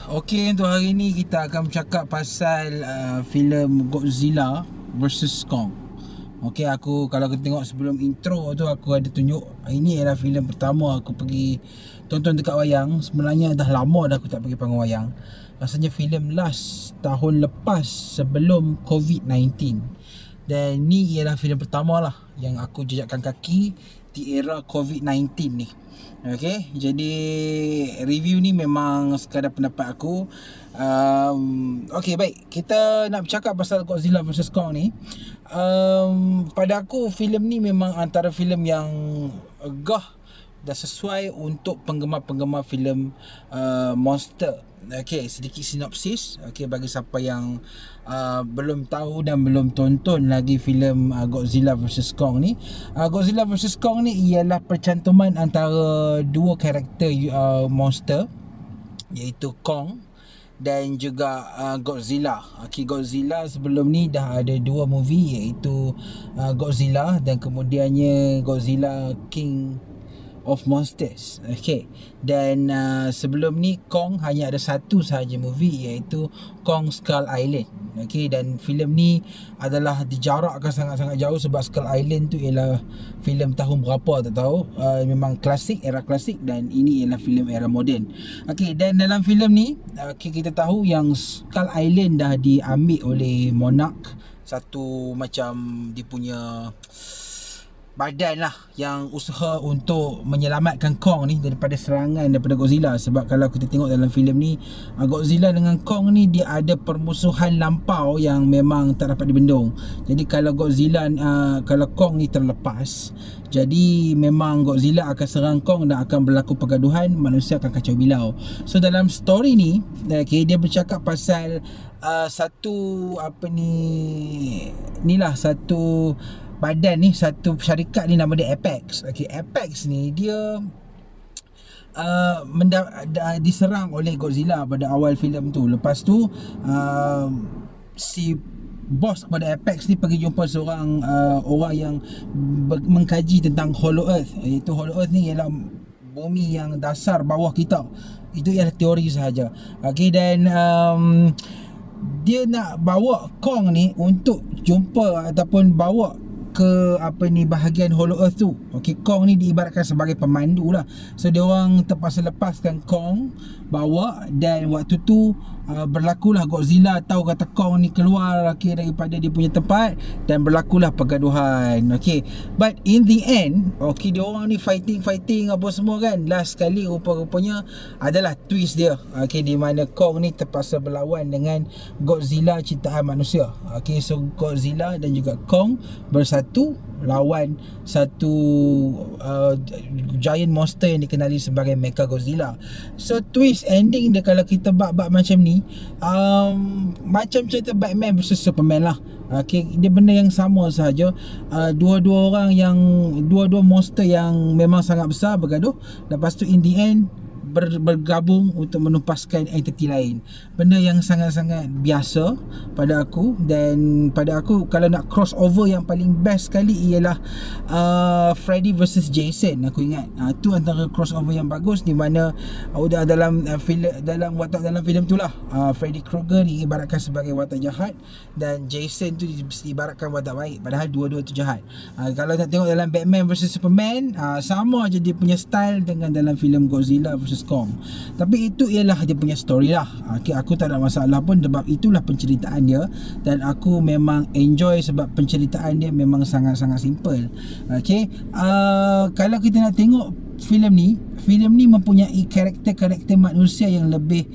Okey, untuk hari ni kita akan bercakap pasal filem Godzilla versus Kong. Okey, kalau kita tengok sebelum intro tu aku ada tunjuk ini adalah filem pertama aku pergi tonton dekat wayang. Sebenarnya dah lama dah aku tak pergi panggung wayang. Rasanya filem last tahun lepas sebelum COVID-19. Dan ni ialah filem pertama lah yang aku jejakkan kaki di era COVID-19 ni. Okay, jadi review ni memang sekadar pendapat aku. Okay, baik, kita nak bercakap pasal Godzilla vs Kong ni. Pada aku filem ni memang antara filem yang gah dah sesuai untuk penggemar-penggemar filem monster. Okay, sedikit sinopsis. Okay, bagi siapa yang belum tahu dan belum tonton lagi filem Godzilla vs Kong ni. Godzilla vs Kong ni ialah percantuman antara dua karakter monster, iaitu Kong dan juga Godzilla. Okay, Godzilla sebelum ni dah ada dua movie, iaitu Godzilla dan kemudiannya Godzilla King of Monsters. Okay, dan sebelum ni Kong hanya ada satu sahaja movie, iaitu Kong Skull Island. Okay, dan filem ni adalah dijarakkan sangat-sangat jauh sebab Skull Island tu ialah filem tahun berapa tak tahu. Memang klasik, era klasik, dan ini ialah filem era moden. Okay, dan dalam filem ni kita tahu yang Skull Island dah diambil oleh Monarch, satu macam dia punya badan lah yang usaha untuk menyelamatkan Kong ni daripada serangan daripada Godzilla. Sebab kalau kita tengok dalam filem ni, Godzilla dengan Kong ni dia ada permusuhan lampau yang memang tak dapat dibendung. Jadi kalau kalau Kong ni terlepas, jadi memang Godzilla akan serang Kong dan akan berlaku pergaduhan, manusia akan kacau bilau. So dalam story ni, okay, dia bercakap pasal satu satu badan ni, satu syarikat ni nama dia Apex. Okay, Apex ni dia diserang oleh Godzilla pada awal filem tu. Lepas tu si bos kepada Apex ni pergi jumpa seorang orang yang mengkaji tentang Hollow Earth. Iaitu Hollow Earth ni ialah bumi yang dasar bawah kita. Itu ialah teori sahaja. Okay, dan dia nak bawa Kong ni untuk jumpa ataupun bawa ke bahagian Hollow Earth tu. Okey, Kong ni diibaratkan sebagai pemandu lah. So dia orang terpaksa lepaskan Kong, bawa, dan waktu tu berlakulah Godzilla tahu kata Kong ni keluar daripada dia punya tempat dan berlakulah pergaduhan. Okey, but in the end, dia orang ni fighting apa semua kan. Last sekali rupa-rupanya adalah twist dia. Okey, di mana Kong ni terpaksa berlawan dengan Godzilla ciptaan manusia. Okey, so Godzilla dan juga Kong bersatu lawan satu giant monster yang dikenali sebagai Mechagodzilla. So twist ending dia kalau kita bab-bab macam ni, macam cerita Batman versus Superman lah. Okay, dia benda yang sama sahaja. Dua-dua monster yang memang sangat besar bergaduh. Lepas tu in the end bergabung untuk menumpaskan entiti lain. Benda yang sangat-sangat biasa pada aku. Dan pada aku, kalau nak crossover yang paling best sekali ialah Freddy vs Jason. Aku ingat tu antara crossover yang bagus, di mana dalam filem tu lah, Freddy Krueger diibaratkan sebagai watak jahat dan Jason tu diibaratkan watak baik, padahal dua-dua tu jahat. Kalau nak tengok dalam Batman vs Superman, sama je dia punya style dengan dalam filem Godzilla vs Kong. Tapi itu ialah dia punya story lah. Okay, aku tak ada masalah pun sebab itulah penceritaan dia, dan aku memang enjoy sebab penceritaan dia memang sangat-sangat simple. Okay, kalau kita nak tengok filem ni mempunyai karakter-karakter manusia yang lebih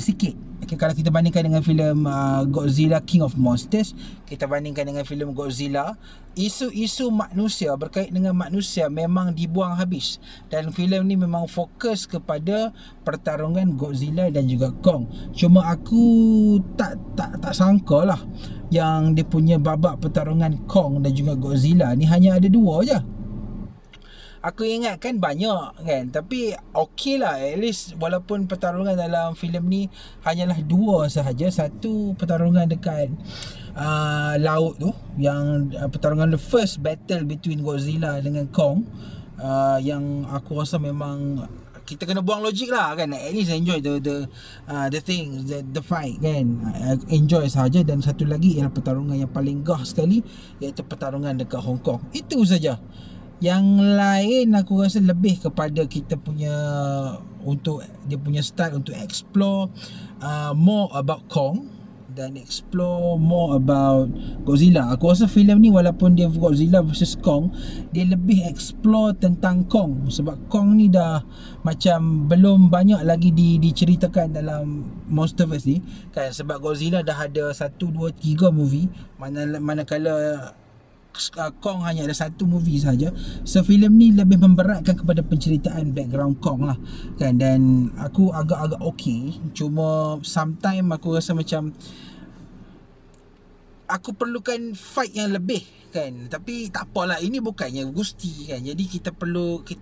sikit. Okay, kalau kita bandingkan dengan filem Godzilla King of Monsters, kita bandingkan dengan filem Godzilla, isu-isu manusia berkait dengan manusia memang dibuang habis. Dan filem ni memang fokus kepada pertarungan Godzilla dan juga Kong. Cuma aku tak sangka lah yang dia punya babak pertarungan Kong dan juga Godzilla ni hanya ada dua je. Aku ingat kan banyak kan, tapi okey lah, at least walaupun pertarungan dalam filem ni hanyalah dua sahaja. Satu pertarungan dekat laut tu, yang pertarungan the first battle between Godzilla dengan Kong, yang aku rasa memang kita kena buang logik lah kan. At least enjoy the thing, the fight kan. Enjoy saja. Dan satu lagi ialah pertarungan yang paling gah sekali, iaitu pertarungan dekat Hong Kong. Itu saja. Yang lain aku rasa lebih kepada kita punya, untuk dia punya style untuk explore more about Kong dan explore more about Godzilla. Aku rasa filem ni walaupun dia Godzilla versus Kong, dia lebih explore tentang Kong. Sebab Kong ni dah macam belum banyak lagi diceritakan dalam Monsterverse ni kan. Sebab Godzilla dah ada 1, 2, 3 movie, manakala Kong hanya ada 1 movie saja. So filem ni lebih memberatkan kepada penceritaan background Kong lah kan. Dan aku agak-agak okey. Cuma sometimes aku rasa macam aku perlukan fight yang lebih kan. Tapi tak apalah, ini bukannya Gusti kan. Jadi kita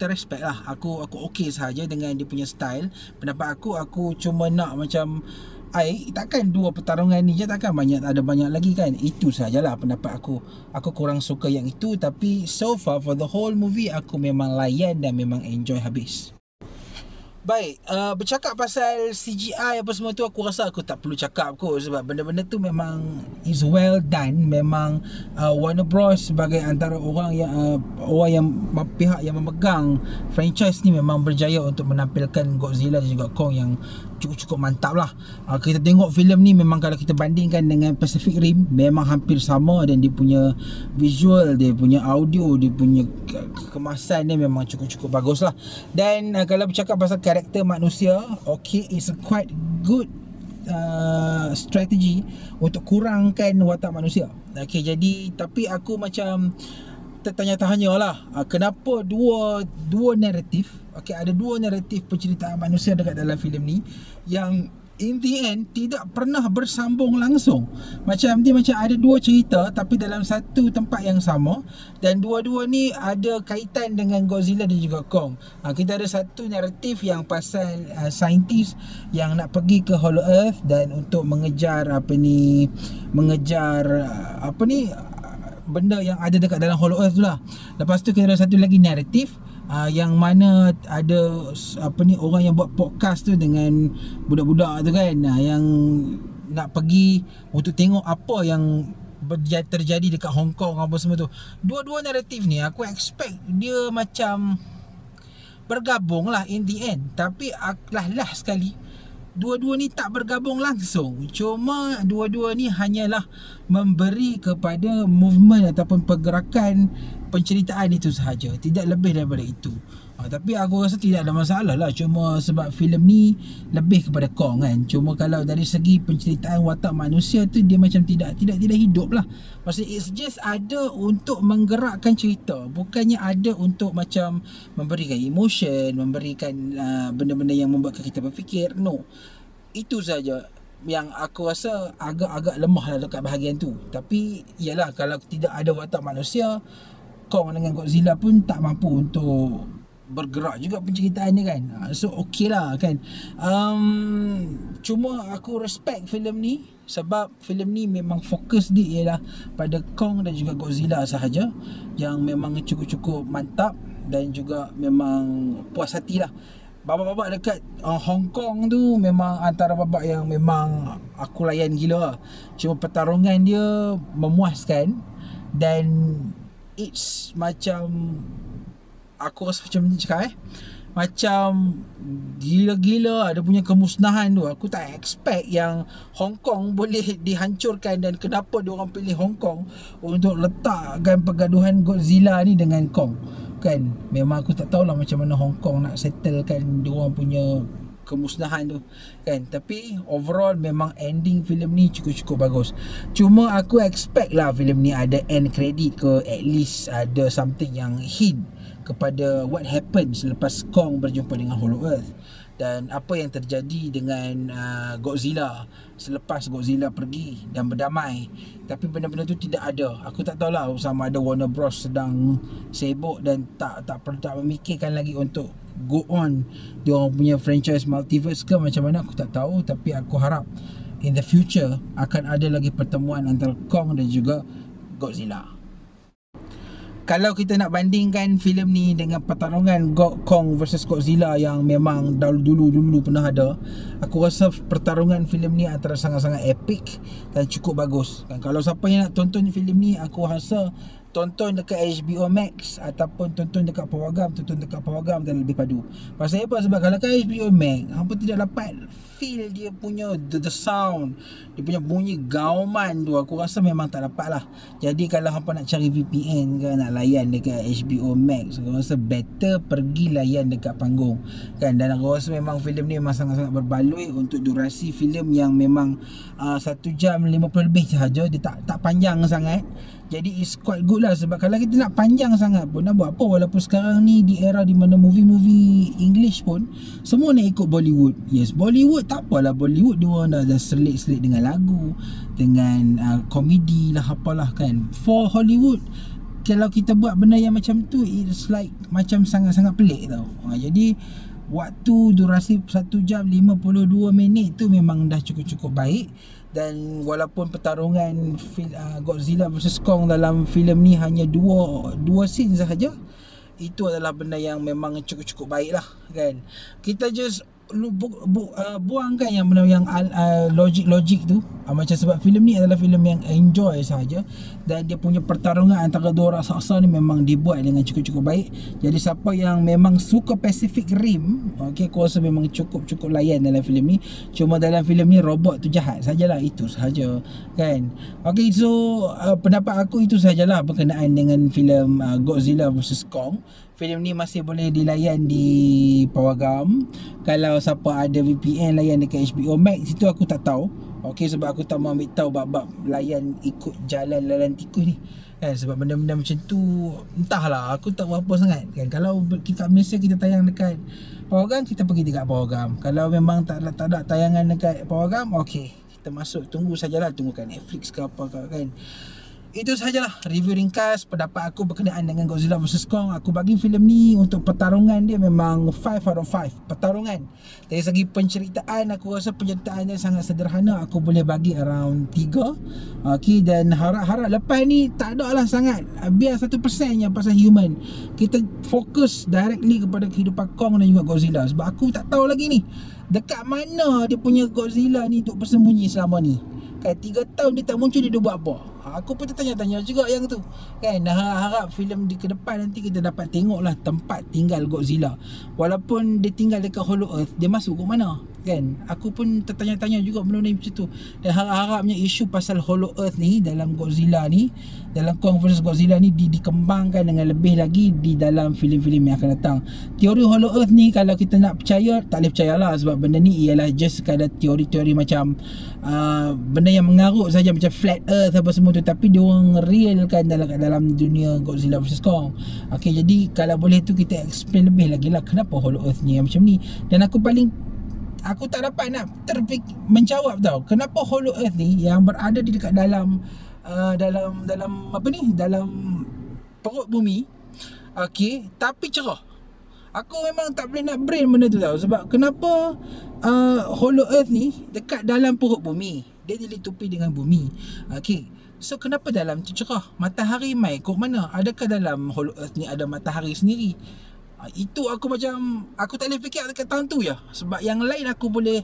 respect lah. Aku okey sahaja dengan dia punya style. Pendapat aku cuma nak macam takkan 2 pertarungan ni je, takkan ada banyak lagi kan. Itu sajalah pendapat aku. Aku kurang suka yang itu. Tapi so far for the whole movie, aku memang layan dan memang enjoy habis. Baik, bercakap pasal CGI apa semua tu, aku rasa aku tak perlu cakap kot. Sebab benda-benda tu memang is well done. Memang Warner Bros sebagai antara pihak yang memegang franchise ni memang berjaya untuk menampilkan Godzilla dan juga Kong yang cukup mantap lah. Kita tengok filem ni memang kalau kita bandingkan dengan Pacific Rim, memang hampir sama. Dan dia punya visual, dia punya audio, dia punya kemasan dia memang cukup bagus lah. Dan kalau bercakap pasal karakter manusia, okay, it's a quite good strategi untuk kurangkan watak manusia. Okay, jadi tapi aku macam tertanya-tanya lah, kenapa dua naratif. Okay, ada 2 naratif penceritaan manusia dekat dalam filem ni yang in the end tidak pernah bersambung langsung. Macam ada 2 cerita tapi dalam satu tempat yang sama, dan dua-dua ni ada kaitan dengan Godzilla dan juga Kong. Kita ada satu naratif yang pasal saintis yang nak pergi ke Hollow Earth dan untuk mengejar benda yang ada dekat dalam Hollow Earth tu lah. Lepas tu kita ada satu lagi naratif yang mana ada orang yang buat podcast tu dengan budak-budak tu kan, yang nak pergi untuk tengok apa yang terjadi dekat Hong Kong apa semua tu. Dua-dua naratif ni aku expect dia macam bergabung lah in the end. Tapi lah sekali dua-dua ni tak bergabung langsung. Cuma dua-dua ni hanyalah memberi kepada movement ataupun pergerakan penceritaan itu sahaja, tidak lebih daripada itu. Tapi aku rasa tidak ada masalah lah. Cuma sebab filem ni lebih kepada Kong kan. Cuma kalau dari segi penceritaan watak manusia tu, dia macam tidak hidup lah. Maksudnya it's just ada untuk menggerakkan cerita, bukannya ada untuk macam memberikan emotion, memberikan benda-benda yang membuatkan kita berfikir. No, itu saja yang aku rasa agak-agak lemah lah dekat bahagian tu. Tapi ialah, kalau tidak ada watak manusia, Kong dengan Godzilla pun tak mampu untuk bergerak juga penceritaan dia kan. So okey lah kan. Cuma aku respect filem ni sebab filem ni memang fokus dia ialah pada Kong dan juga Godzilla sahaja, yang memang cukup mantap dan juga memang puas hati lah. Babak-babak dekat Hong Kong tu memang antara babak yang memang aku layan gila lah. Cuma pertarungan dia memuaskan dan it's macam, aku rasa macam ni cakap macam gila-gila ada punya kemusnahan tu. Aku tak expect yang Hong Kong boleh dihancurkan, dan kenapa diorang pilih Hong Kong untuk letakkan pergaduhan Godzilla ni dengan Kong kan. Memang aku tak tahulah macam mana Hong Kong nak settlekan diorang punya kemusnahan tu kan. Tapi overall memang ending filem ni cukup bagus. Cuma aku expect lah filem ni ada end credit ke, at least ada something yang hint kepada what happens selepas Kong berjumpa dengan Hollow Earth, dan apa yang terjadi dengan Godzilla selepas Godzilla pergi dan berdamai. Tapi benda-benda tu tidak ada. Aku tak tahulah sama ada Warner Bros sedang sibuk dan tak memikirkan lagi untuk go on dia orang punya franchise multiverse ke macam mana, aku tak tahu. Tapi aku harap in the future akan ada lagi pertemuan antara Kong dan juga Godzilla. kalau kita nak bandingkan filem ni dengan pertarungan Kong versus Godzilla yang memang dulu pernah ada, aku rasa pertarungan filem ni antara sangat-sangat epic dan cukup bagus. Dan kalau siapa yang nak tonton filem ni, aku rasa tonton dekat HBO Max ataupun tonton dekat Pawagam dan lebih padu. Pasal apa? Sebab kalau kat HBO Max, hampa tidak dapat feel dia punya the sound, dia punya bunyi gauman tu, aku rasa memang tak dapat lah. Jadi kalau hampa nak cari VPN ke, nak layan dekat HBO Max, aku rasa better pergi layan dekat panggung kan. Dan aku rasa memang filem ni memang sangat-sangat berbaloi untuk durasi filem yang memang 1 jam 50 lebih sahaja. Dia tak panjang sangat. Jadi it's quite good lah. Sebab kalau kita nak panjang sangat pun nak buat apa? Walaupun sekarang ni di era di mana movie English pun semua nak ikut Bollywood. Yes, Bollywood tak apalah. Bollywood dia orang dah selit-selit dengan lagu, dengan komedi lah, apalah kan. For Hollywood, kalau kita buat benda yang macam tu, it's like macam sangat-sangat pelik tau. Jadi waktu durasi 1 jam 52 minit tu memang dah cukup-cukup baik. Dan walaupun pertarungan Godzilla vs Kong dalam filem ni hanya dua scene sahaja, itu adalah benda yang memang cukup-cukup baik lah kan. Kita just buangkan yang benda yang logik tu, macam sebab filem ni adalah filem yang enjoy sahaja. Dan dia punya pertarungan antara dua raksasa ni memang dibuat dengan cukup-cukup baik. Jadi siapa yang memang suka Pacific Rim, okay, aku rasa memang cukup layan dalam filem ni. Cuma dalam filem ni robot tu jahat sajalah, itu sahaja kan. Okay, so pendapat aku itu sahajalah berkenaan dengan filem Godzilla vs Kong. Filem ni masih boleh dilayan di Pawagam. Kalau siapa ada VPN layan dekat HBO Max, itu aku tak tahu. Okey, sebab aku tak mau ambil tahu bab-bab layan ikut jalan tikus ni kan. Sebab benda-benda macam tu entahlah, aku tak berapa sangat kan. Kalau kita Malaysia kita tayang dekat Pawagam, kita pergi dekat Pawagam. Kalau memang tak ada tayangan dekat Pawagam, okey, kita masuk, tunggu sajalah, tunggu kat Netflix ke apa kan. Itu sahajalah review ringkas pendapat aku berkenaan dengan Godzilla vs Kong. Aku bagi filem ni untuk pertarungan dia memang 5 out of 5 pertarungan. Dari segi penceritaan, aku rasa penceritaan dia sangat sederhana. Aku boleh bagi around 3. Okay, dan harap-harap lepas ni tak ada lah sangat, biar 1% yang pasal human. Kita fokus directly kepada kehidupan Kong dan juga Godzilla. Sebab aku tak tahu lagi ni dekat mana dia punya Godzilla ni untuk bersembunyi selama ni kan. 3 tahun dia tak muncul, dia buat apa? Aku pun tertanya-tanya juga yang tu kan. Harap filem di ke depan nanti kita dapat tengoklah tempat tinggal Godzilla. Walaupun dia tinggal dekat Hollow Earth, dia masuk ke mana kan. Aku pun tertanya-tanya juga benda-benda macam tu. Dan harap-harapnya isu pasal Hollow Earth ni dalam Godzilla ni, dalam Kong vs Godzilla ni dikembangkan dengan lebih lagi di dalam filem-filem yang akan datang. Teori Hollow Earth ni kalau kita nak percaya, tak boleh percayalah. Sebab benda ni ialah just sekadar teori-teori macam benda yang mengarut saja, macam flat earth apa semua tu. Tapi dia orang realkan dalam dunia Godzilla vs Kong. Okay, jadi kalau boleh tu kita explain lebih lagi lah kenapa Hollow Earth ni yang macam ni. Dan aku tak dapat nak menjawab tau, kenapa Hollow Earth ni yang berada di dekat dalam apa ni, dalam perut bumi, okay, tapi cerah. Aku memang tak boleh nak brain benda tu tau. Sebab kenapa Hollow Earth ni dekat dalam perut bumi, dia dilitupi dengan bumi. Okay, so kenapa dalam tu cerah? Matahari mai kok mana? Adakah dalam Hollow Earth ni ada matahari sendiri? Itu aku tak boleh fikir dekat tahun tu ya. Sebab yang lain aku boleh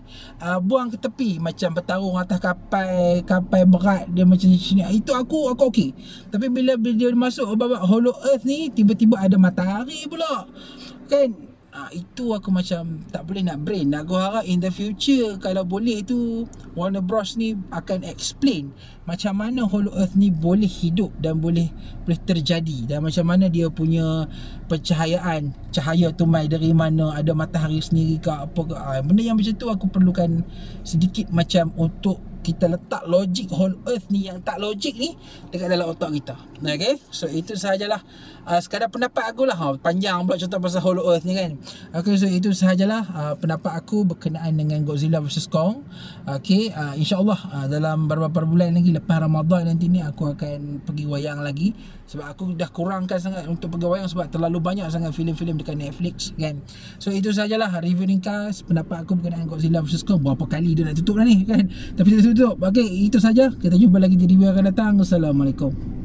buang ke tepi, macam bertarung atas kapal berat dia macam ni. Itu aku okey. Tapi bila dia masuk babak Hollow Earth ni, tiba-tiba ada matahari pula kan. Itu aku macam tak boleh nak brain. Aku harap in the future kalau boleh tu Warner Bros ni akan explain macam mana Hollow Earth ni boleh hidup dan boleh terjadi, dan macam mana dia punya pencahayaan, cahaya tu mai dari mana, ada matahari sendiri ke apa ke. Benda yang macam tu aku perlukan sedikit macam untuk kita letak logik Hollow Earth ni yang tak logik ni dekat dalam otak kita. Okay, so itu sahajalah sekadar pendapat aku lah. Panjang pula cerita pasal Hollow Earth ni kan. Okay, so itu sahajalah pendapat aku berkenaan dengan Godzilla vs Kong. Okay, insyaAllah dalam beberapa bulan lagi lepas Ramadan nanti ni aku akan pergi wayang lagi. Sebab aku dah kurangkan sangat untuk pergi wayang sebab terlalu banyak sangat filem-filem dekat Netflix kan. So itu sahajalah review ringkas pendapat aku berkenaan Godzilla vs Kong. Berapa kali dia nak tutup dah ni kan, tapi dia tutup. Okay, itu saja. Kita jumpa lagi di review akan datang. Assalamualaikum.